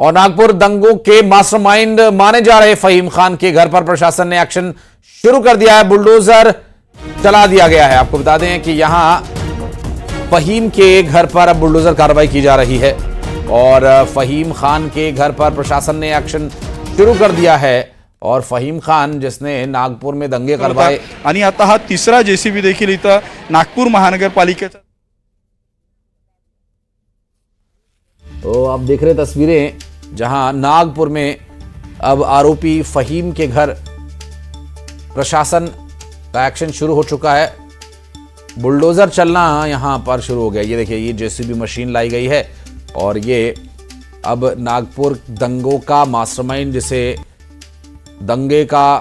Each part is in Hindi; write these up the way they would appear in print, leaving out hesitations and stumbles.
और नागपुर दंगों के मास्टरमाइंड माने जा रहे फहीम खान के घर पर प्रशासन ने एक्शन शुरू कर दिया है। बुलडोजर चला दिया गया है। आपको बता दें कि यहां फहीम के घर पर अब बुलडोजर कार्रवाई की जा रही है और फहीम खान के घर पर प्रशासन ने एक्शन शुरू कर दिया है। और फहीम खान जिसने नागपूर में दंगे करवाए आणि आता हा तिसरा जेसीबी देखील इथं नागपूर महानगरपालिकेचा। तो आप देख रहे तस्वीरें जहां नागपुर में अब आरोपी फहीम के घर प्रशासन का एक्शन शुरू हो चुका है। बुलडोजर चलना यहां पर शुरू हो गया। ये देखिए, ये जेसीबी मशीन लाई गई है और ये अब नागपुर दंगों का मास्टरमाइंड, जिसे दंगे का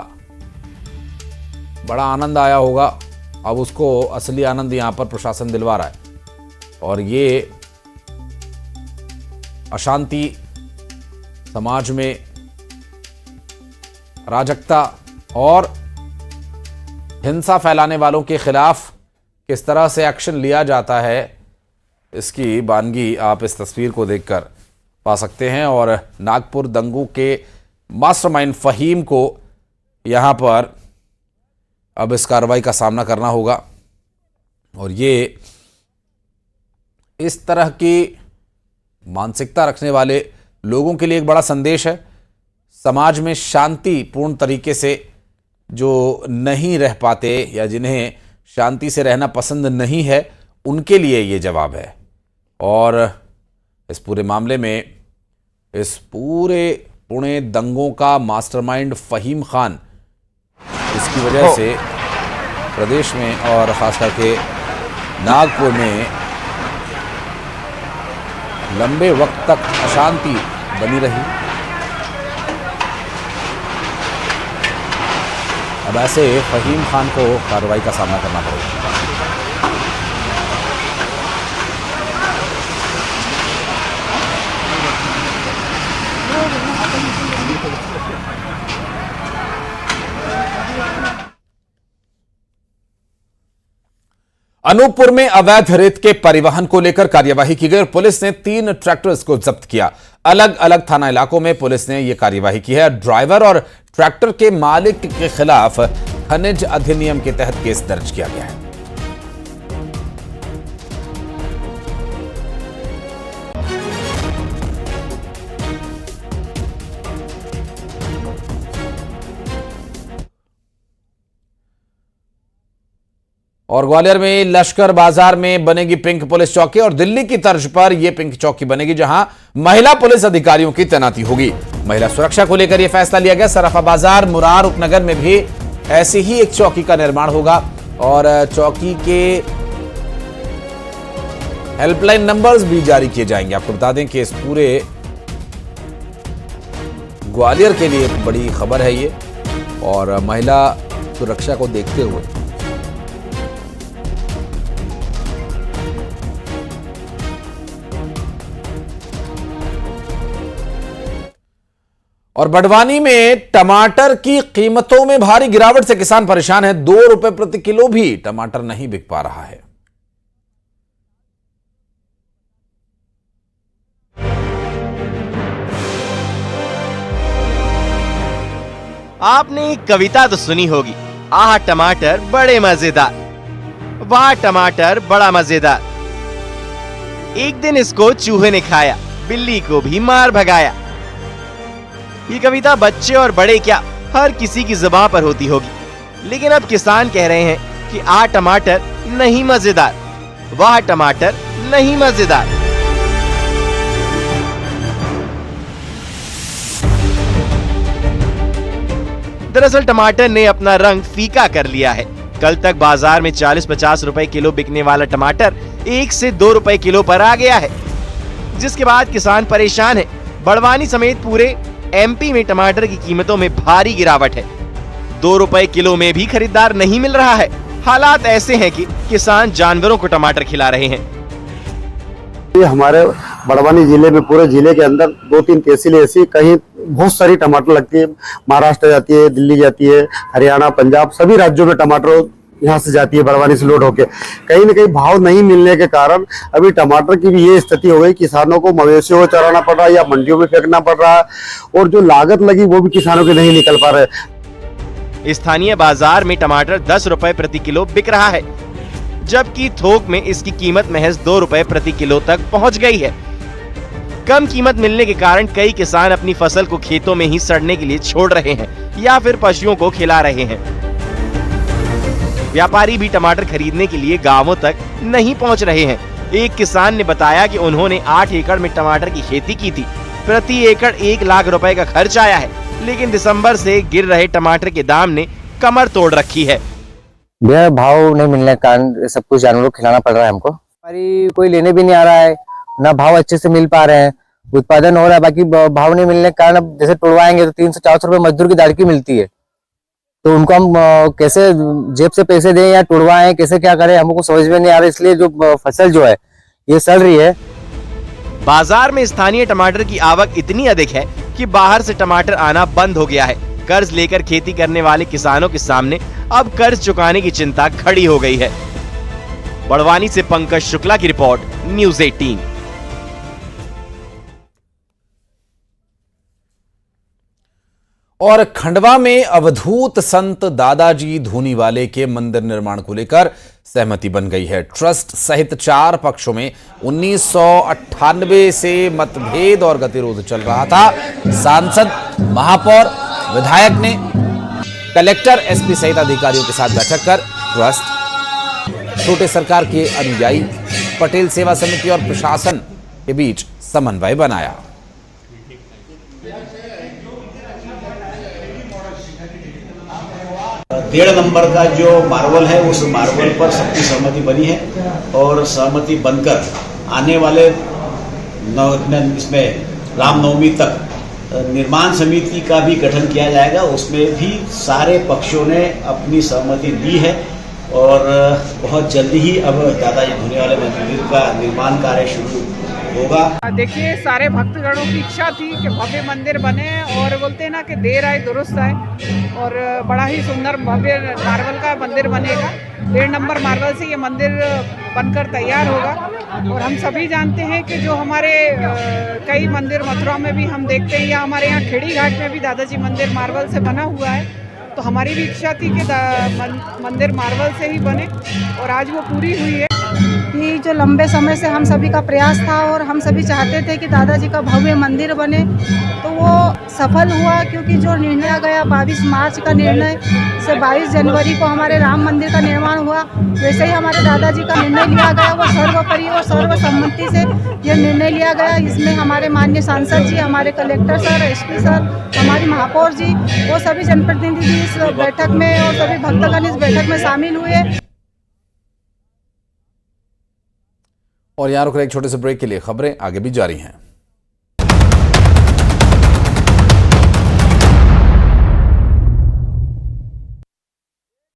बड़ा आनंद आया होगा, अब उसको असली आनंद यहां पर प्रशासन दिलवा रहा है। और ये अशांति, समाज में अराजकता और हिंसा फैलाने वालों के खिलाफ किस तरह से एक्शन लिया जाता है, इसकी बानगी आप इस तस्वीर को देखकर पा सकते हैं। और नागपुर दंगों के मास्टरमाइंड फहीम को यहां पर अब इस कार्रवाई का सामना करना होगा। और ये इस तरह की मानसिकता रखने वाले लोगों के लिए एक बड़ा संदेश है। समाज में शांतिपूर्ण तरीके से जो नहीं रह पाते या जिन्हें शांति से रहना पसंद नहीं है, उनके लिए ये जवाब है। और इस पूरे मामले में, इस पूरे पुणे दंगों का मास्टरमाइंड फहीम खान, इसकी वजह से प्रदेश में और खास करके नागपुर में लंबे वक्त तक अशांति बनी रही। अब ऐसे फहीम खान को कार्रवाई का सामना करना पड़ेगा। अनूपपुर में अवैध रेत के परिवहन को लेकर कार्यवाही की गई और पुलिस ने 3 ट्रैक्टर्स को जब्त किया। अलग अलग थाना इलाकों में पुलिस ने यह कार्यवाही की है। ड्राइवर और ट्रैक्टर के मालिक के खिलाफ खनिज अधिनियम के तहत केस दर्ज किया गया है। और ग्वालियर में लश्कर बाजार में बनेगी पिंक पुलिस चौकी और दिल्ली की तर्ज पर यह पिंक चौकी बनेगी, जहां महिला पुलिस अधिकारियों की तैनाती होगी। महिला सुरक्षा को लेकर यह फैसला लिया गया। सराफा बाजार, मुरार उपनगर में भी ऐसी ही एक चौकी का निर्माण होगा और चौकी के हेल्पलाइन नंबर्स भी जारी किए जाएंगे। आपको बता दें कि इस पूरे ग्वालियर के लिए बड़ी खबर है ये, और महिला सुरक्षा को देखते हुए और बड़वानी में टमाटर की कीमतों में भारी गिरावट से किसान परेशान है। 2 रुपए प्रति किलो भी टमाटर नहीं बिक पा रहा है। आपने एक कविता तो सुनी होगी, आह टमाटर बड़े मजेदार, वाह टमाटर बड़ा मजेदार। एक दिन इसको चूहे ने खाया, बिल्ली को भी मार भगाया। ये कविता बच्चे और बड़े क्या हर किसी की जुबान पर होती होगी, लेकिन अब किसान कह रहे हैं कि आ टमाटर नहीं मजेदार, वाह टमाटर नहीं मजेदार। दरअसल टमाटर ने अपना रंग फीका कर लिया है। कल तक बाजार में 40-50 रुपए किलो बिकने वाला टमाटर 1 से 2 रुपए किलो पर आ गया है, जिसके बाद किसान परेशान है। बड़वानी समेत पूरे एमपी में टमाटर की कीमतों में भारी गिरावट है। 2 रुपए किलो में भी खरीदार नहीं मिल रहा है। हालात ऐसे हैं कि किसान जानवरों को टमाटर खिला रहे हैं। ये हमारे बड़वानी जिले में, पूरे जिले के अंदर 2-3 तहसीलें ऐसी, कहीं बहुत सारी टमाटर लगती है। महाराष्ट्र जाती है, दिल्ली जाती है, हरियाणा, पंजाब, सभी राज्यों में टमाटर यहाँ से जाती है, बड़वानी से लोड होके। कहीं ना कहीं भाव नहीं मिलने के कारण अभी टमाटर की भी ये स्थिति हो गई, किसानों को मवेशियों को चराना पड़ रहा है या मंडियों में फेंकना पड़ रहा है, और जो लागत लगी वो भी किसानों के नहीं निकल पा रहे। स्थानीय बाजार में टमाटर 10 रुपए प्रति किलो बिक रहा है, जबकि थोक में इसकी कीमत महज 2 रुपए प्रति किलो तक पहुंच गई है। कम कीमत मिलने के कारण कई किसान अपनी फसल को खेतों में ही सड़ने के लिए छोड़ रहे हैं या फिर पशुओं को खिला रहे हैं। व्यापारी भी टमाटर खरीदने के लिए गांवों तक नहीं पहुंच रहे हैं। एक किसान ने बताया कि उन्होंने 8 एकड़ में टमाटर की खेती की थी। प्रति एकड़ 1 लाख रुपए का खर्च आया है, लेकिन दिसंबर से गिर रहे टमाटर के दाम ने कमर तोड़ रखी है। भैया भाव नहीं मिलने के कारण सब कुछ जानवरों को खिलाना पड़ रहा है हमको। हमारी कोई लेने भी नहीं आ रहा है, ना भाव अच्छे से मिल पा रहे हैं। उत्पादन हो रहा है, बाकी भाव नहीं मिलने के कारण अब जैसे टुड़वाएंगे तो 300-400 रुपए मजदूर की दाढ़ी की मिलती है, तो उनको हम कैसे जेब से पैसे दें या टुड़वाएं, कैसे क्या करें, हमको समझ में नहीं आ रहा। इसलिए जो फसल जो है ये सड़ रही है। बाजार में स्थानीय टमाटर की आवक इतनी अधिक है कि बाहर से टमाटर आना बंद हो गया है। कर्ज लेकर खेती करने वाले किसानों के सामने अब कर्ज चुकाने की चिंता खड़ी हो गई है। बड़वानी से पंकज शुक्ला की रिपोर्ट, न्यूज़ 18। और खंडवा में अवधूत संत दादाजी धूनीवाले के मंदिर निर्माण को लेकर सहमति बन गई है। ट्रस्ट सहित 4 पक्षों में 1998 से मतभेद और गतिरोध चल रहा था। सांसद, महापौर, विधायक ने कलेक्टर, एसपी सहित अधिकारियों के साथ बैठक कर ट्रस्ट, छोटे सरकार के अनुयायी, पटेल सेवा समिति और प्रशासन के बीच समन्वय बनाया। डेढ़ नंबर का जो मार्बल है उस मार्बल पर सबकी सहमति बनी है और सहमति बनकर आने वाले इसमें रामनवमी तक निर्माण समिति का भी गठन किया जाएगा। उसमें भी सारे पक्षों ने अपनी सहमति दी है और बहुत जल्दी ही अब दादाजी धूनीवाले मंदिर का निर्माण कार्य शुरू होगा। देखिए, सारे भक्तगणों की इच्छा थी कि भव्य मंदिर बने और बोलते हैं ना कि देर आए दुरुस्त आए, और बड़ा ही सुंदर भव्य मार्बल का मंदिर बनेगा। 1.5 नंबर मार्बल से ये मंदिर बनकर तैयार होगा। और हम सभी जानते हैं कि जो हमारे कई मंदिर मथुरा में भी हम देखते हैं, या हमारे यहाँ खेड़ी घाट में भी दादाजी मंदिर मार्बल से बना हुआ है। तो हमारी भी इच्छा थी कि मंदिर मार्बल से ही बने, और आज वो पूरी हुई है। कि जो लंबे समय से हम सभी का प्रयास था और हम सभी चाहते थे कि दादाजी का भव्य मंदिर बने, तो वो सफल हुआ। क्योंकि जो निर्णय गया 22 मार्च का निर्णय से 22 जनवरी को हमारे राम मंदिर का निर्माण हुआ, वैसे ही हमारे दादाजी का निर्णय लिया गया। वो सर्वोपरि और सर्वसम्मति से यह निर्णय लिया गया। इसमें हमारे माननीय सांसद जी, हमारे कलेक्टर सर, एसपी सर, हमारी महापौर जी, वो सभी जनप्रतिनिधि इस बैठक में और सभी भक्तगण इस बैठक में शामिल हुए। और यहाँ रुक रहे एक छोटे से ब्रेक के लिए खबरें आगे भी जारी हैं।